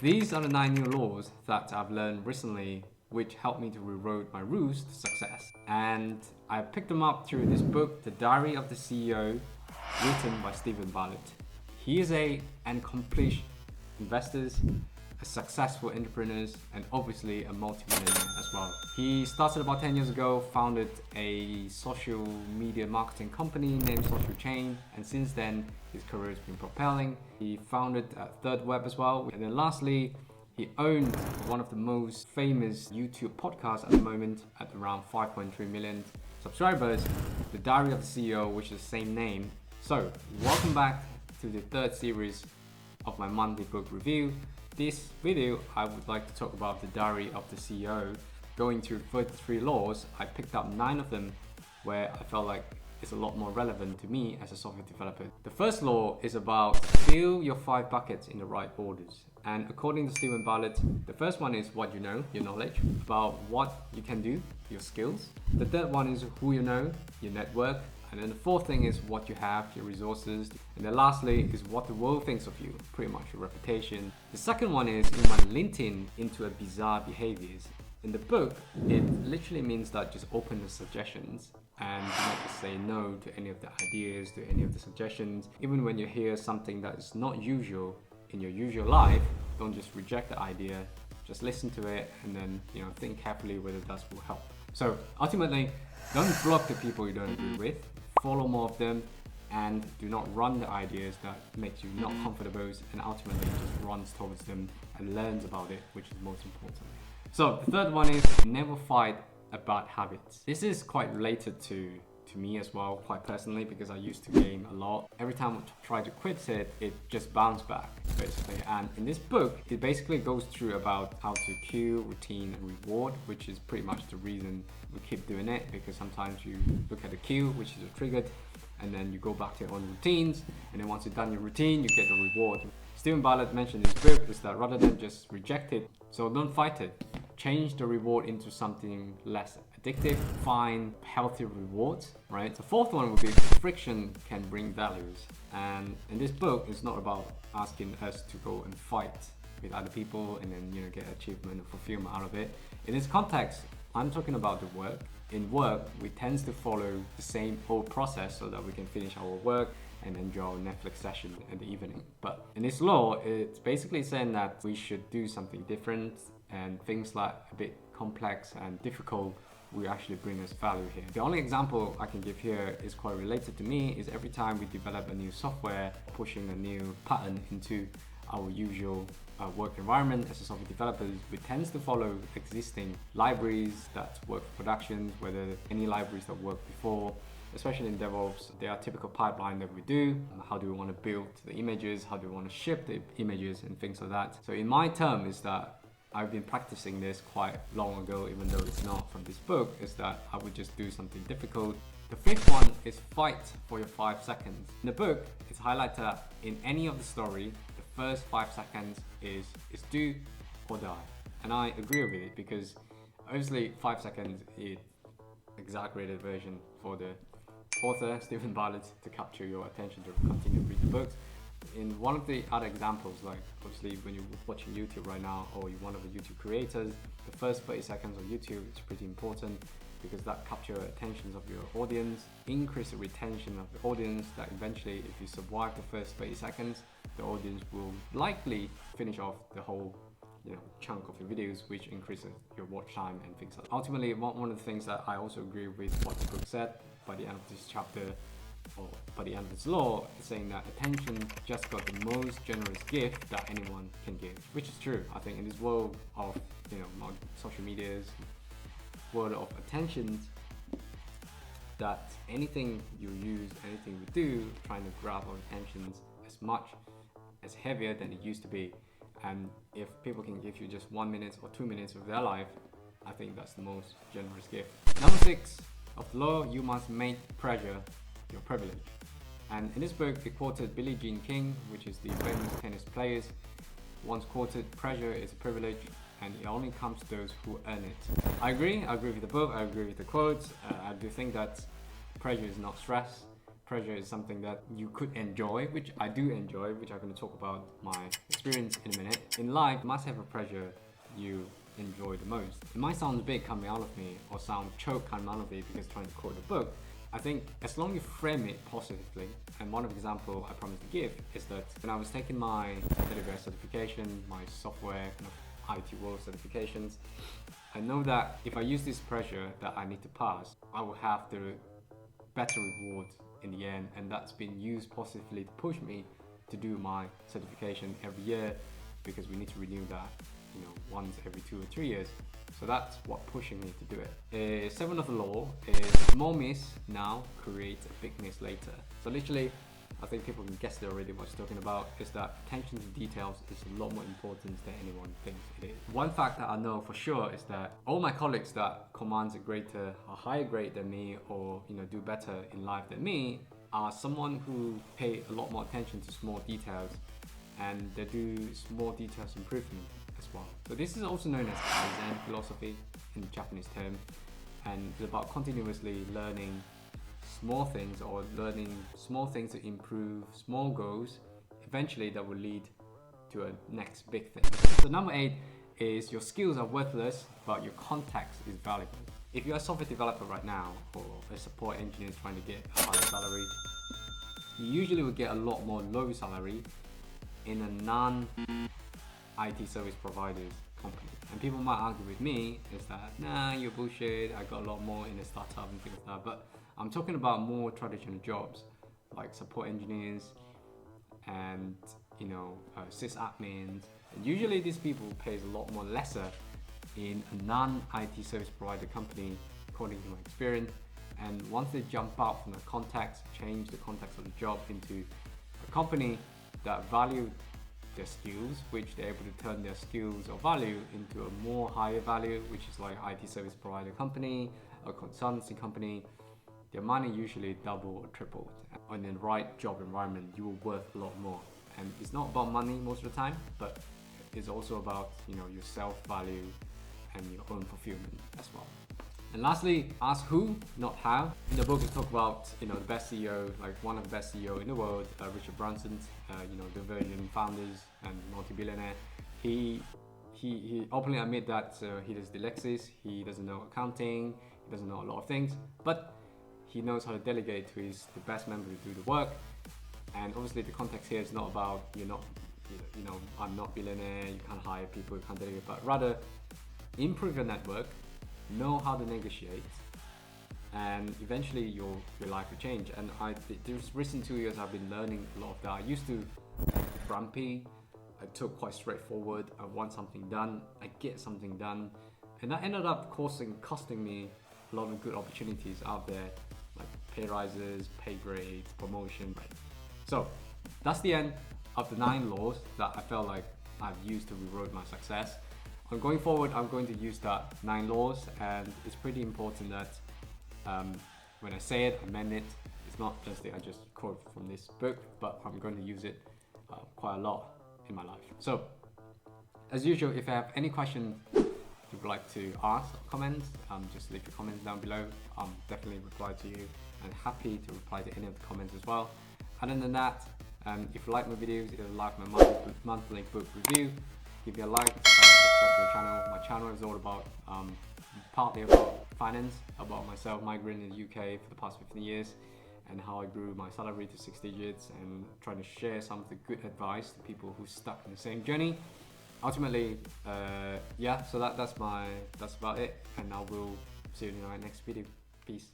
These are the 9 new laws that I've learned recently which helped me to rewrote my routes to success. And I picked them up through this book, The Diary of the CEO, written by Steven Bartlett. He is an accomplished investor, a successful entrepreneur, and obviously a multi-millionaire as well. He started about 10 years ago, founded a social media marketing company named Social Chain, and since then his career has been propelling. He founded Third Web as well, and then lastly he owned one of the most famous YouTube podcasts at the moment at around 5.3 million subscribers, The Diary of the CEO, which is the same name. So welcome back to the third series of my monthly book review. This video, I would like to talk about The Diary of the CEO. Going through 33 laws, I picked up 9 of them where I felt like it's a lot more relevant to me as a software developer. The first law is about fill your 5 buckets in the right orders. And according to Steven Bartlett, the first one is what you know, your knowledge, about what you can do, your skills. The third one is who you know, your network. And then the fourth thing is what you have, your resources. And then lastly is what the world thinks of you, pretty much your reputation. The second one is you might LinkedIn into a bizarre behaviors. In the book, it literally means that just open the suggestions and do not just say no to any of the ideas, to any of the suggestions. Even when you hear something that is not usual in your usual life, don't just reject the idea, just listen to it and then think carefully whether that will help. So ultimately, don't block the people you don't agree with, follow more of them, and do not run the ideas that makes you not comfortable, and ultimately just runs towards them and learns about it, which is most important. So the third one is never fight a bad habit. This is quite related to me as well, quite personally, because I used to game a lot. Every time I try to quit it, it just bounced back basically. And in this book, it basically goes through about how to cue, routine, and reward, which is pretty much the reason we keep doing it, because sometimes you look at the cue, which is triggered, and then you go back to your own routines, and then once you've done your routine, you get the reward. Steven Bartlett mentioned in his book is that rather than just reject it, so don't fight it, change the reward into something less addictive, find healthy rewards, right? The fourth one would be friction can bring values. And in this book, it's not about asking us to go and fight with other people and then get achievement and fulfillment out of it. In this context, I'm talking about the work. In work, we tend to follow the same old process so that we can finish our work and enjoy our Netflix session in the evening. But in this law, it's basically saying that we should do something different, and things like a bit complex and difficult will actually bring us value here. The only example I can give here is quite related to me, is every time we develop a new software, pushing a new pattern into our usual work environment as a software developer, we tend to follow existing libraries that work for production, whether any libraries that worked before. Especially in DevOps, there are typical pipeline that we do. How do we want to build the images? How do we want to ship the images and things like that? So in my term is that I've been practicing this quite long ago, even though it's not from this book, is that I would just do something difficult. The fifth one is fight for your 5 seconds. In the book, it's highlighted that in any of the story, the first 5 seconds is do or die. And I agree with it, because obviously 5 seconds is exaggerated version for the author, Steven Bartlett, to capture your attention to continue to read the books. In one of the other examples, like obviously when you're watching YouTube right now, or you're one of the YouTube creators, the first 30 seconds of YouTube is pretty important, because that captures attentions of your audience, increase the retention of the audience, that eventually if you survive the first 30 seconds, the audience will likely finish off the whole chunk of your videos, which increases your watch time and things like that. Ultimately, one of the things that I also agree with what the book said by the end of this chapter, or by the end of this law, is saying that attention just got the most generous gift that anyone can give, which is true. I think in this world of social medias, world of attention, that anything you use, anything we do, trying to grab our attentions as much as heavier than it used to be. And if people can give you just 1 minute or 2 minutes of their life, I think that's the most generous gift. Number 6 of the law, you must make pleasure your privilege. And in this book, it quoted Billie Jean King, which is the famous tennis player, once quoted, "Pleasure is a privilege, and it only comes to those who earn it." I agree with the book, I agree with the quotes. I do think that pleasure is not stress. pressure is something that you could enjoy, which I do enjoy, which I'm going to talk about my experience in a minute. In life, you must have a pressure you enjoy the most. It might sound big coming out of me or sound choke coming out of me because trying to quote the book. I think as long as you frame it positively, and one of the example I promised to give is that when I was taking my AWS certification, my software kind of IT world certifications, I know that if I use this pressure that I need to pass, I will have the better reward in the end, and that's been used positively to push me to do my certification every year, because we need to renew that, you know, once every 2 or 3 years. So that's what pushing me to do it. Seven of the law is small miss now creates a big miss later. So literally, I think people can guess it already what it's talking about, is that attention to details is a lot more important than anyone thinks it is. One fact that I know for sure is that all my colleagues that commands a higher grade than me, or do better in life than me, are someone who pay a lot more attention to small details, and they do small details improvement as well. So this is also known as Kaizen philosophy in the Japanese term, and it's about continuously learning small things, or learning small things to improve small goals, eventually that will lead to a next big thing. So number 8 is your skills are worthless, but your context is valuable. If you're a software developer right now, or a support engineer trying to get a higher salary, you usually will get a lot more low salary in a non-IT service providers company. And people might argue with me is that, nah, you're bullshit, I got a lot more in a startup and things like that. But I'm talking about more traditional jobs like support engineers and sysadmins. And usually these people pays a lot more lesser in a non-IT service provider company, according to my experience. And once they jump out from the context, change the context of the job into a company that value their skills, which they're able to turn their skills or value into a more higher value, which is like IT service provider company, a consultancy company, their money usually double or triple. In the right job environment, you will worth a lot more. And it's not about money most of the time, but it's also about your self-value and your own fulfillment as well. And lastly, ask who, not how. In the book, we talk about the best CEO, like one of the best CEO in the world, Richard Branson, the Virgin founders and multi-billionaire. He openly admit that he does dyslexia, he doesn't know accounting, he doesn't know a lot of things, but he knows how to delegate to the best member to do the work. And obviously the context here is not about I'm not billionaire, you can't hire people, you can't delegate, but rather improve your network, know how to negotiate, and eventually your life will change. And these recent 2 years I've been learning a lot of that. I used to be grumpy, I took quite straightforward, I want something done, I get something done, and that ended up costing me a lot of good opportunities out there, like pay rises, pay grades, promotion. So that's the end of the 9 laws that I felt like I've used to rewrote my success. And going forward, I'm going to use that 9 laws, and it's pretty important that when I say it, I meant it. It's not just that I just quote from this book, but I'm going to use it quite a lot in my life. So, as usual, if you have any questions you would like to ask or comment, just leave your comments down below. I'll definitely reply to you, and happy to reply to any of the comments as well. Other than that, if you like my videos, if you like my monthly book review, give me a like, subscribe to the channel. My channel is all about, partly about finance, about myself migrating to the UK for the past 15 years, and how I grew my salary to 6 digits, and trying to share some of the good advice to people who are stuck in the same journey. Ultimately, so that's about it, and I will see you in my next video. Peace.